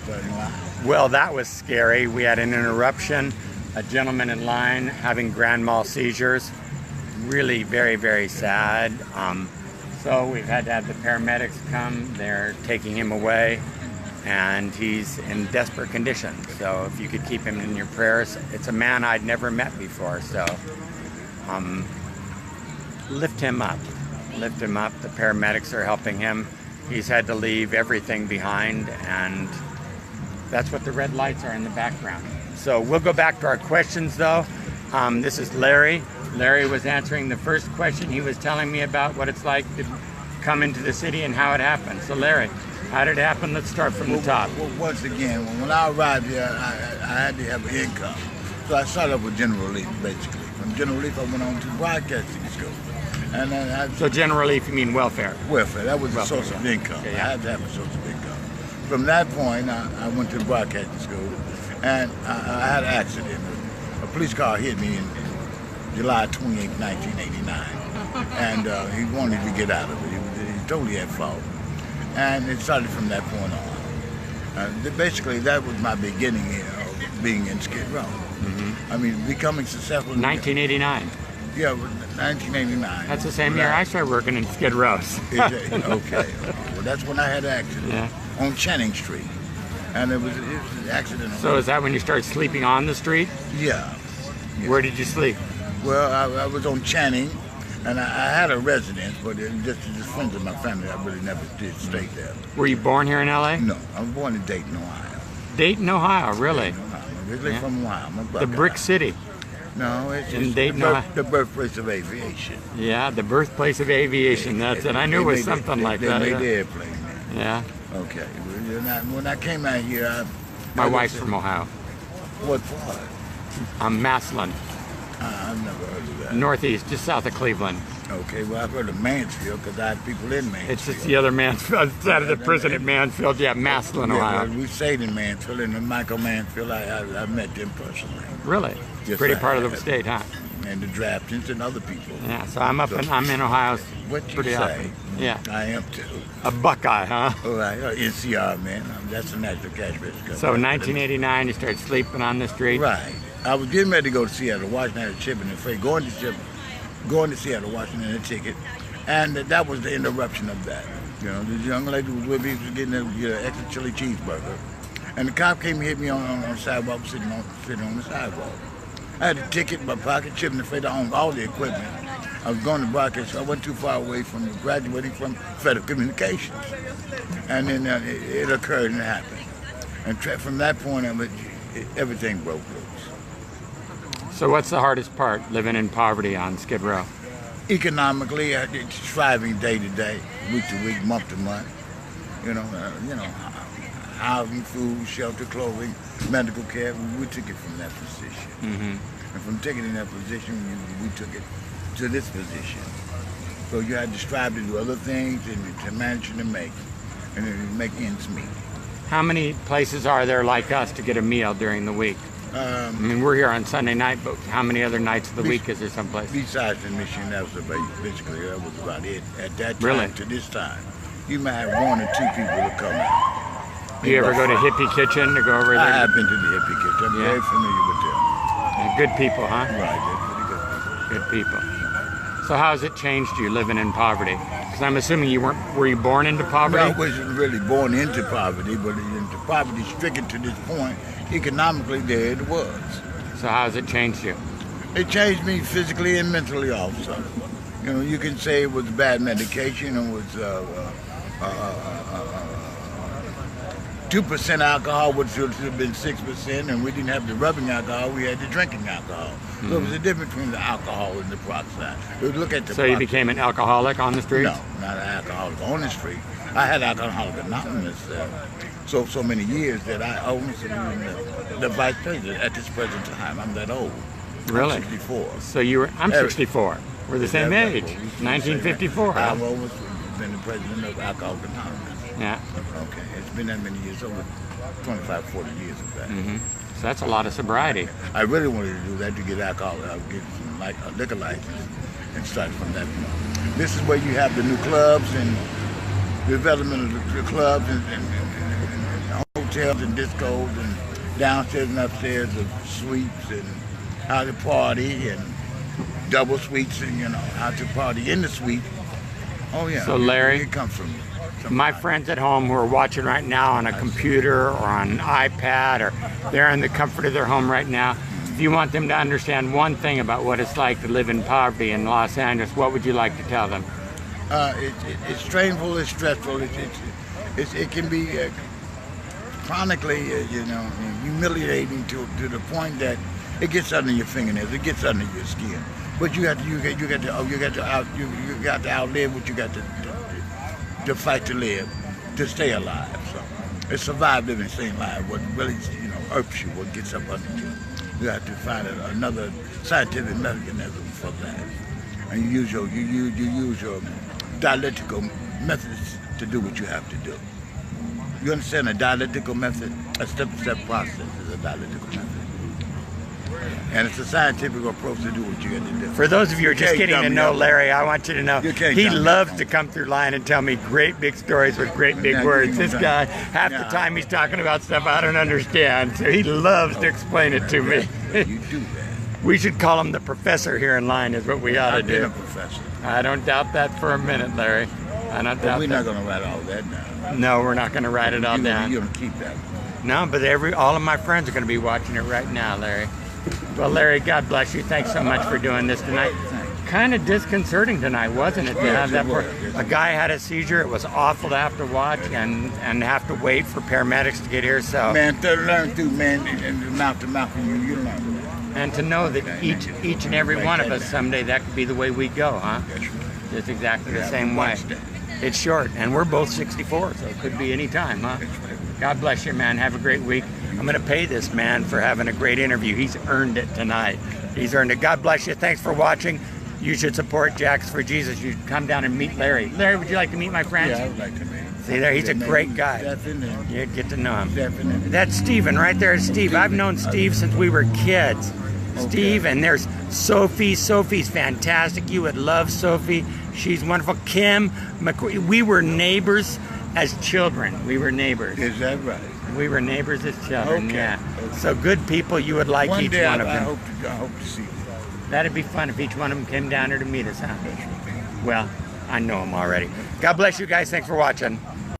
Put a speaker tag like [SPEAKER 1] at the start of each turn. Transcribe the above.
[SPEAKER 1] starting line.
[SPEAKER 2] Well, that was scary. We had an interruption. A gentleman in line having grand mal seizures. Really very, very sad. So we've had to have the paramedics come. They're taking him away, and he's in desperate condition. So if you could keep him in your prayers. It's a man I'd never met before, so lift him up. Lift him up. The paramedics are helping him. He's had to leave everything behind, and that's what the red lights are in the background. So we'll go back to our questions, though. This is Larry. Larry was answering the first question. He was telling me about what it's like to come into the city and how it happened. So Larry, how did it happen? Let's start from the top.
[SPEAKER 1] Well, once again, when I arrived here, I had to have an income. So I started off with General Relief, basically. From General Relief, I went on to broadcasting school. And then
[SPEAKER 2] So General Relief, you mean welfare?
[SPEAKER 1] Welfare. That was a
[SPEAKER 2] Welfare,
[SPEAKER 1] source of
[SPEAKER 2] yeah.
[SPEAKER 1] income.
[SPEAKER 2] Okay, yeah.
[SPEAKER 1] I had to have a source of income. From that point, I went to broadcasting school, and I had an accident. A police car hit me in July 28, 1989, and he wanted to get out of it. He totally at fault. And it started from that point on. Basically, that was my beginning of being in Skid Row. Mm-hmm. I mean, becoming successful.
[SPEAKER 2] 1989.
[SPEAKER 1] Yeah, 1989.
[SPEAKER 2] That's the same year I started working in Skid Rows.
[SPEAKER 1] Okay. Well, that's when I had an accident on Channing Street. And it was an accident.
[SPEAKER 2] So is that when you started sleeping on the street?
[SPEAKER 1] Yeah.
[SPEAKER 2] Where did you sleep?
[SPEAKER 1] Well, I was on Channing, and I had a residence, but just friends of my family, I really never did stay there.
[SPEAKER 2] Were you born here in LA?
[SPEAKER 1] No, I was born in Dayton, Ohio.
[SPEAKER 2] Dayton, Ohio, really?
[SPEAKER 1] Dayton, Ohio. I'm originally from Ohio. I'm a
[SPEAKER 2] The
[SPEAKER 1] Buckeye.
[SPEAKER 2] Brick City.
[SPEAKER 1] No, it's
[SPEAKER 2] In
[SPEAKER 1] just
[SPEAKER 2] Dayton, Ohio.
[SPEAKER 1] the birthplace of aviation.
[SPEAKER 2] Yeah, the birthplace of aviation. That's it. I knew it was something like that.
[SPEAKER 1] They
[SPEAKER 2] Yeah.
[SPEAKER 1] made the airplane there.
[SPEAKER 2] Yeah.
[SPEAKER 1] Okay. When I came out here,
[SPEAKER 2] My wife's from Ohio.
[SPEAKER 1] What part?
[SPEAKER 2] I'm Massillon,
[SPEAKER 1] I've never heard of that.
[SPEAKER 2] northeast, just south of Cleveland.
[SPEAKER 1] Okay, well, I've heard of Mansfield because I had people in Mansfield.
[SPEAKER 2] It's just the other Mansfield, out of the prison at Mansfield. Yeah, Massillon, Ohio.
[SPEAKER 1] Well, we stayed in Mansfield, and Michael Mansfield, I met them personally.
[SPEAKER 2] Really?
[SPEAKER 1] Yes,
[SPEAKER 2] Pretty
[SPEAKER 1] I
[SPEAKER 2] part of the
[SPEAKER 1] have.
[SPEAKER 2] state, huh?
[SPEAKER 1] And the Draftons and other people.
[SPEAKER 2] Yeah, so I'm in Ohio
[SPEAKER 1] What you
[SPEAKER 2] pretty
[SPEAKER 1] say?
[SPEAKER 2] often. Yeah.
[SPEAKER 1] I am too.
[SPEAKER 2] A Buckeye, huh?
[SPEAKER 1] All right, NCR, man. That's the National Cash Register.
[SPEAKER 2] So in 1989, you started sleeping on the street?
[SPEAKER 1] Right. I was getting ready to go to Seattle, Washington, had a shipping and freight, going to Seattle, Washington, a ticket. And that was the interruption of that. You know, this young lady was with me, was getting an extra chili cheeseburger. And the cop came and hit me on the sidewalk, sitting on the sidewalk. I had a ticket in my pocket, shipping and freight. I owned all the equipment. I was going to broadcast, so I wasn't too far away from graduating from Federal Communications. And then it occurred and it happened. And from that point on, everything broke loose.
[SPEAKER 2] So what's the hardest part, living in poverty on Skid Row?
[SPEAKER 1] Economically, it's striving day to day, week to week, month to month. Housing, food, shelter, clothing, medical care. We took it from that position. Mm-hmm. And from taking in that position, we took it to this position. So you had to strive to do other things and to manage and to make ends meet.
[SPEAKER 2] How many places are there like us to get a meal during the week? I mean, we're here on Sunday night, but how many other nights of the week is there someplace?
[SPEAKER 1] Besides the mission, that was basically that was about it. At that time,
[SPEAKER 2] Really?
[SPEAKER 1] to this time, you might have one or two people to come out.
[SPEAKER 2] Do you ever go to Hippie Kitchen to go over there?
[SPEAKER 1] I have been to the Hippie Kitchen. I'm very familiar with them.
[SPEAKER 2] Yeah, good people, huh?
[SPEAKER 1] Right, they're pretty good people.
[SPEAKER 2] Good people. So how has it changed you living in poverty? Because I'm assuming were you born into poverty?
[SPEAKER 1] I wasn't really born into poverty, but into poverty stricken to this point, economically there it was.
[SPEAKER 2] So how has it changed you?
[SPEAKER 1] It changed me physically and mentally also. You know, you can say it was bad medication, it was 2% alcohol, which should have been 6%, and we didn't have the rubbing alcohol, we had the drinking alcohol. Mm-hmm. So there was a difference between the alcohol and the peroxide. Look at the
[SPEAKER 2] So you became an alcoholic on the street?
[SPEAKER 1] No, not an alcoholic on the street. I had Alcoholics Anonymous so many years that I almost the vice president at this present time. I'm that old.
[SPEAKER 2] Really?
[SPEAKER 1] I'm 64.
[SPEAKER 2] So I'm 64. We're the same age. 1954.
[SPEAKER 1] I've always been the president of Alcoholics Anonymous.
[SPEAKER 2] Yeah.
[SPEAKER 1] Okay, it's been that many years, over 25, 40 years of that.
[SPEAKER 2] Mm-hmm. So that's a lot of sobriety.
[SPEAKER 1] I really wanted to do that to get alcohol, get some liquor license and start from that point. This is where you have the new clubs and development of the clubs and hotels and discos and downstairs and upstairs of suites and how to party and double suites and, you know, how to party in the suite. Oh, yeah.
[SPEAKER 2] So, Larry,
[SPEAKER 1] it comes from
[SPEAKER 2] my friends at home who are watching right now on a computer or on an iPad, or they're in the comfort of their home right now, if you want them to understand one thing about what it's like to live in poverty in Los Angeles, what would you like to tell them?
[SPEAKER 1] It's strainful, it's stressful, it can be chronically, you know, humiliating to the point that it gets under your fingernails, it gets under your skin. But you got to outlive what you got to fight to live, to stay alive. So it's survive living, staying alive. What really, you know, irks you, what gets up under you. You have to find another scientific mechanism for that, and you use your dialectical methods to do what you have to do. You understand a dialectical method? A step-to-step process is a dialectical method. And it's a scientific approach to do what you got to do.
[SPEAKER 2] For those of you who are just getting to know Larry, I want you to know he loves to come through line and tell me great big stories with great big words. This guy, half the time he's talking about stuff I don't understand, so he loves to explain it to me.
[SPEAKER 1] You do that.
[SPEAKER 2] We should call him the professor here in line is what we ought to do.
[SPEAKER 1] A professor.
[SPEAKER 2] I don't doubt that for a minute, Larry. I don't doubt that.
[SPEAKER 1] We're not going to write all that down.
[SPEAKER 2] No, we're not going to write it all down.
[SPEAKER 1] You're going to keep that.
[SPEAKER 2] No, but all of my friends are going to be watching it right now, Larry. Well, Larry, God bless you. Thanks so much for doing this tonight. Kind of disconcerting tonight, wasn't it? To have that a guy had a seizure. It was awful to have to watch and have to wait for paramedics to get here. So
[SPEAKER 1] man, learn through man and mouth to mouth, and you learn.
[SPEAKER 2] And to know that each and every one of us someday that could be the way we go, huh? Just exactly the same way. It's short, and we're both 64, so it could be any time, huh? God bless you, man. Have a great week. I'm going to pay this man for having a great interview. He's earned it tonight. He's earned it. God bless you. Thanks for watching. You should support Jackets for Jesus. You should come down and meet Larry. Larry, would you like to meet my friend?
[SPEAKER 1] Yeah, I would like to meet him.
[SPEAKER 2] See there, he's a great guy.
[SPEAKER 1] Definitely.
[SPEAKER 2] You'd get to know him.
[SPEAKER 1] Definitely.
[SPEAKER 2] That's Stephen right there. Steve. I've known Steve since we were kids. Okay. Steve, and there's Sophie. Sophie's fantastic. You would love Sophie. She's wonderful. Kim, we were neighbors as children. We were neighbors.
[SPEAKER 1] Is that right?
[SPEAKER 2] We were neighbors as children,
[SPEAKER 1] okay.
[SPEAKER 2] Yeah. Okay. So good people, you would like each one of them.
[SPEAKER 1] I hope to see you.
[SPEAKER 2] That'd be fun if each one of them came down here to meet us, huh? Well, I know them already. God bless you guys. Thanks for watching.